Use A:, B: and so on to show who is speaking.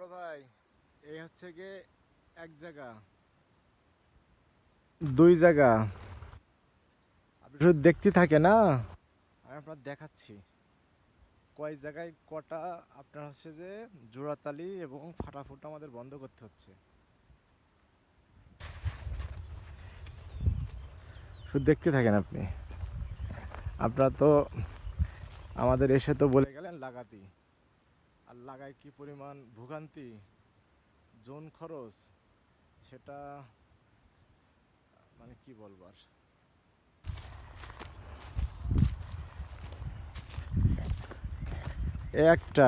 A: বড় ভাই, এই হচ্ছে গিয়ে এক জায়গা, দুই জায়গা। আপনি শুধু দেখতে থাকে না, আমি আপনার দেখাচ্ছি কয় জায়গায় কটা আপনার হচ্ছে যে জোড়াতালি এবং ফাটাফুটা আমাদের বন্ধ করতে হচ্ছে। শুধু দেখতে থাকেন আপনি। আপনারা তো আমাদের এসে তো বলে গেলেন লাগাতি, আর লাগায় কি পরিমাণ ভোগান্তি, জোন খরচ, সেটা মানে কি বলবো আর। এ একটা